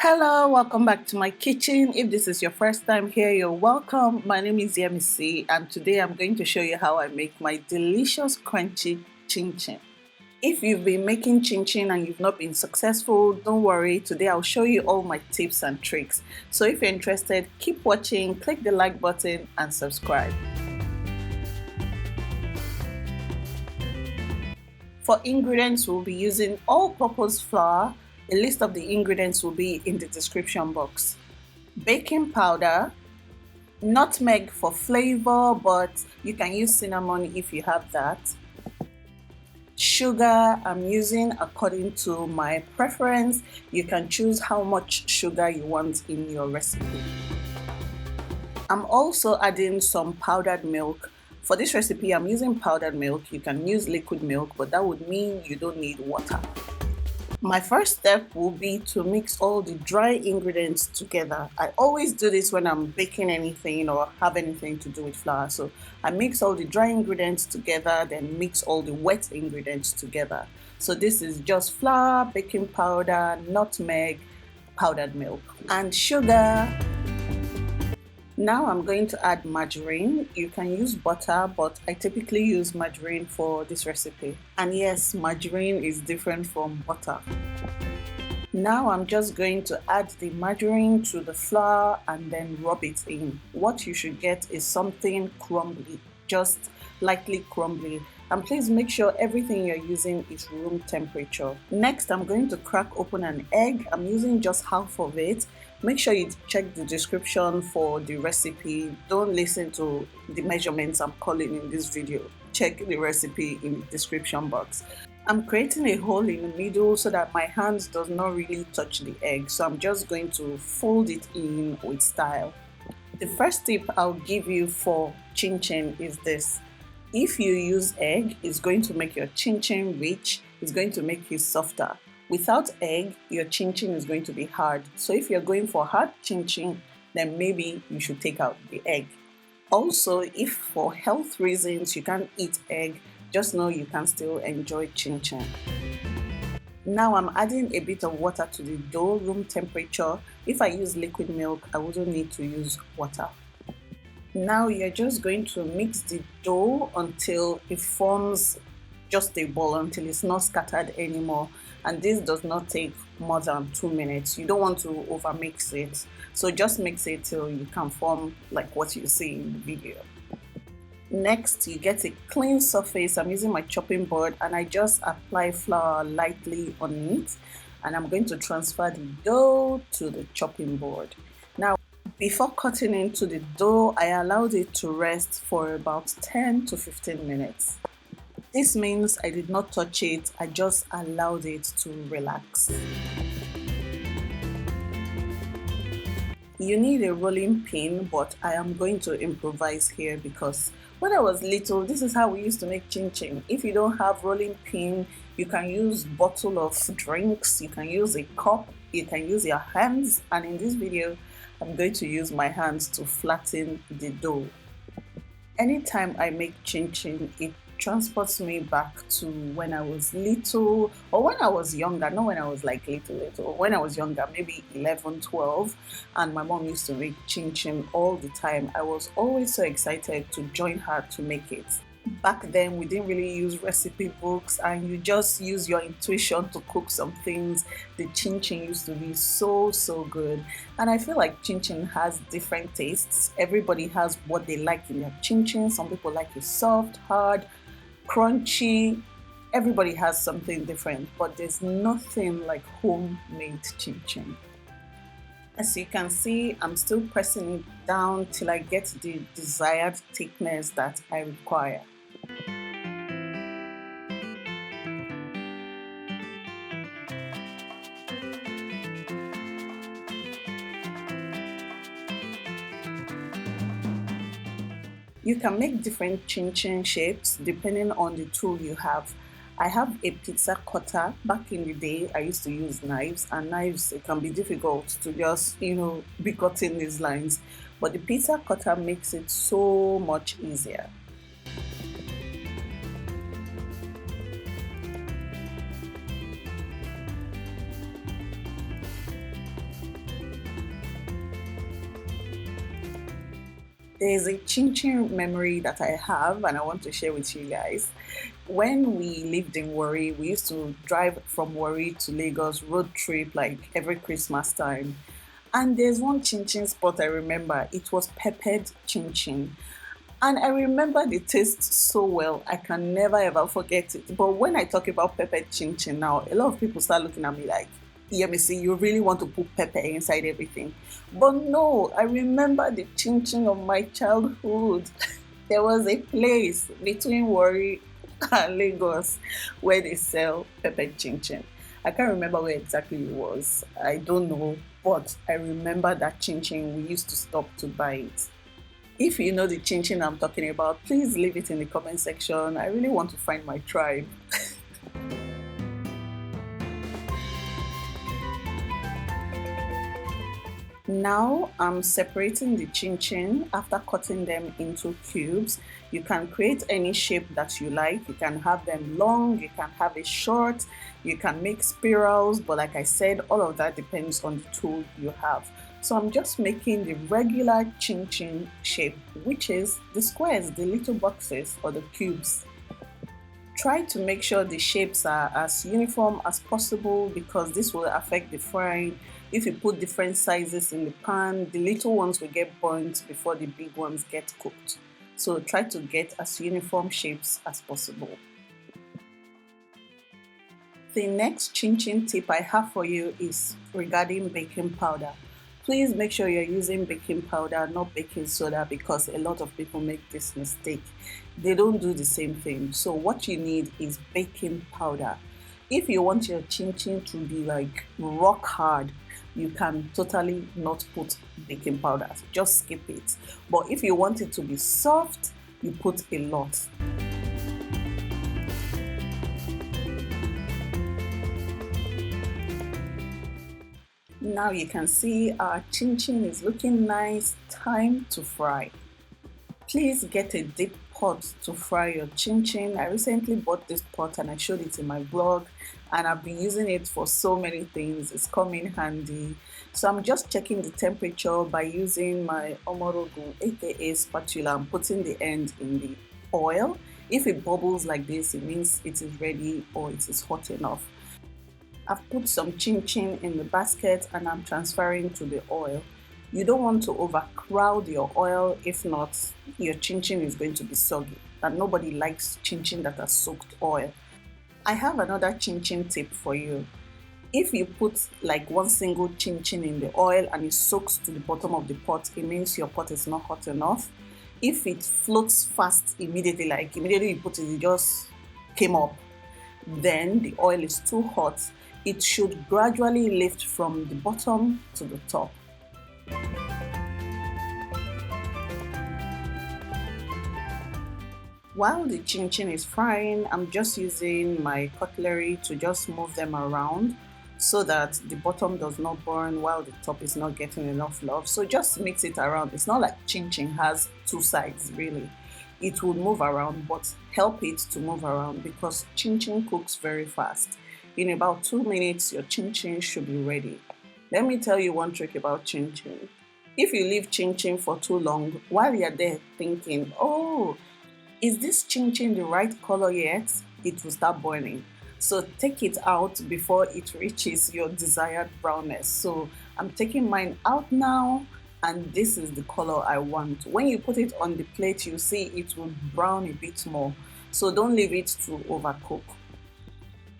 Hello, welcome back to my kitchen. If this is your first time here, you're welcome. My name is Sisiyemmie, and today I'm going to show you how I make my delicious crunchy chin chin. If you've been making chin chin and you've not been successful, don't worry. Today I'll show you all my tips and tricks. So if you're interested, keep watching, click the like button and subscribe. For ingredients, we'll be using all-purpose flour. A list of the ingredients will be in the description box. Baking powder, nutmeg for flavor, but you can use cinnamon if you have that. Sugar, I'm using according to my preference. You can choose how much sugar you want in your recipe. I'm also adding some powdered milk. For this recipe, I'm using powdered milk. You can use liquid milk, but that would mean you don't need water. My first step will be to mix all the dry ingredients together. I always do this when I'm baking anything or have anything to do with flour. So I mix all the dry ingredients together, then mix all the wet ingredients together. So this is just flour, baking powder, nutmeg, powdered milk, and sugar. Now I'm going to add margarine. You can use butter, but I typically use margarine for this recipe. And yes, margarine is different from butter. Now I'm just going to add the margarine to the flour and then rub it in. What you should get is something crumbly, just lightly crumbly. And please make sure everything you're using is room temperature. Next, I'm going to crack open an egg. I'm using just half of it. Make sure you check the description for the recipe. Don't listen to the measurements I'm calling in this video. Check the recipe in the description box. I'm creating a hole in the middle so that my hands does not really touch the egg. So I'm just going to fold it in with style. The first tip I'll give you for chin chin is this. If you use egg, it's going to make your chin chin rich. It's going to make it softer. Without egg, your chin chin is going to be hard. So if you're going for hard chin chin, then maybe you should take out the egg. Also, if for health reasons you can't eat egg, just know you can still enjoy chin chin. Now I'm adding a bit of water to the dough, room temperature. If I use liquid milk, I wouldn't need to use water. Now you're just going to mix the dough until it forms just a ball, until it's not scattered anymore. And this does not take more than 2 minutes. You don't want to overmix it. So just mix it till you can form like what you see in the video. Next, you get a clean surface. I'm using my chopping board and I just apply flour lightly on it. And I'm going to transfer the dough to the chopping board. Now, before cutting into the dough, I allowed it to rest for about 10 to 15 minutes. This means I did not touch it, I just allowed it to relax. You need a rolling pin, but I am going to improvise here because when I was little, this is how we used to make chin chin. If you don't have rolling pin, you can use bottle of drinks, you can use a cup, you can use your hands, and in this video, I'm going to use my hands to flatten the dough. Anytime I make chin chin, it transports me back to when I was little, or when I was younger, not when I was like little, when I was younger, maybe 11, 12, and my mom used to make chin chin all the time. I was always so excited to join her to make it. Back then, we didn't really use recipe books and you just use your intuition to cook some things. The chin chin used to be so good. And I feel like chin chin has different tastes. Everybody has what they like in their chin chin. Some people like it soft, hard, crunchy. Everybody has something different, but there's nothing like homemade chin chin. As you can see, I'm still pressing it down till I get the desired thickness that I require. You can make different chin chin shapes depending on the tool you have. I have a pizza cutter. Back in the day, I used to use knives, and knives, it can be difficult to just, be cutting these lines. But the pizza cutter makes it so much easier. There's a chin chin memory that I have and I want to share with you guys. When we lived in Warri, we used to drive from Warri to Lagos road trip like every Christmas time. And there's one chin chin spot I remember. It was peppered chin chin. And I remember the taste so well. I can never ever forget it. But when I talk about peppered chin chin now, a lot of people start looking at me like, yeah, me see, you really want to put pepper inside everything. But no, I remember the chin chin of my childhood. There was a place between Warri and Lagos where they sell peppered chin chin. I can't remember where exactly it was. I don't know, but I remember that chin chin. We used to stop to buy it. If you know the chin chin I'm talking about, please leave it in the comment section. I really want to find my tribe. Now I'm separating the chin chin after cutting them into cubes. You can create any shape that you like. You can have them long, you can have it short, you can make spirals, but like I said, all of that depends on the tool you have. So I'm just making the regular chin chin shape, which is the squares, the little boxes or the cubes. Try to make sure the shapes are as uniform as possible because this will affect the frying. If you put different sizes in the pan, the little ones will get burnt before the big ones get cooked. So try to get as uniform shapes as possible. The next chin chin tip I have for you is regarding baking powder. Please make sure you're using baking powder, not baking soda, because a lot of people make this mistake. They don't do the same thing. So what you need is baking powder. If you want your chin chin to be like rock hard, you can totally not put baking powder. Just skip it. But if you want it to be soft, you put a lot. Now you can see our chin chin is looking nice. Time to fry. Please get a deep pot to fry your chin chin. I recently bought this pot and I showed it in my blog and I've been using it for so many things. It's come in handy. So I'm just checking the temperature by using my omorogun aka spatula and putting the end in the oil. If it bubbles like this, it means it is ready or it is hot enough. I've put some chin chin in the basket and I'm transferring to the oil. You don't want to overcrowd your oil, if not, your chin chin is going to be soggy. And nobody likes chin chin that has soaked oil. I have another chin chin tip for you. If you put like one single chin chin in the oil and it soaks to the bottom of the pot, it means your pot is not hot enough. If it floats fast immediately, like immediately you put it, it just came up, then the oil is too hot. It should gradually lift from the bottom to the top. While the chin chin is frying, I'm just using my cutlery to just move them around so that the bottom does not burn while the top is not getting enough love. So just mix it around. It's not like chin chin has two sides really. It will move around, but help it to move around because chin chin cooks very fast. In about 2 minutes, your chin chin should be ready. Let me tell you one trick about chin chin. If you leave chin chin for too long, while you're there thinking, oh, is this chin chin the right color yet? It will start burning. So take it out before it reaches your desired brownness. So I'm taking mine out now and this is the color I want. When you put it on the plate, you see it will brown a bit more. So don't leave it to overcook.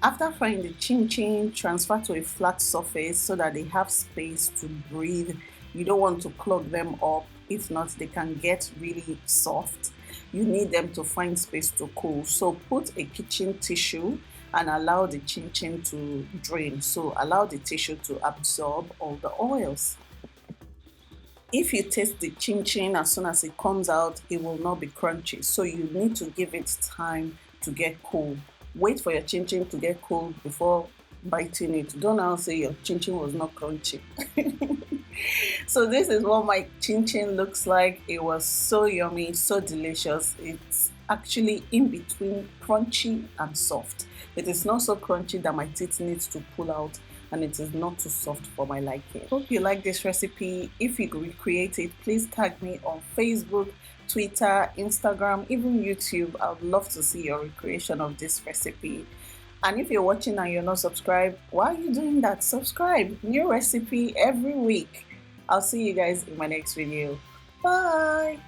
After frying the chin chin, transfer to a flat surface so that they have space to breathe. You don't want to clog them up. If not, they can get really soft. You need them to find space to cool. So put a kitchen tissue and allow the chin chin to drain. So allow the tissue to absorb all the oils. If you taste the chin chin as soon as it comes out, it will not be crunchy. So you need to give it time to get cool. Wait for your chin chin to get cool before biting it. Don't now say your chin chin was not crunchy. So this is what my chin chin looks like. It was so yummy, so delicious. It's actually in between crunchy and soft. It is not so crunchy that my teeth needs to pull out, and it is not too soft for my liking. Hope you like this recipe. If you recreate it, please tag me on Facebook, Twitter, Instagram, even YouTube. I would love to see your recreation of this recipe. And if you're watching and you're not subscribed, why are you doing that? Subscribe. New recipe every week. I'll see you guys in my next video. Bye.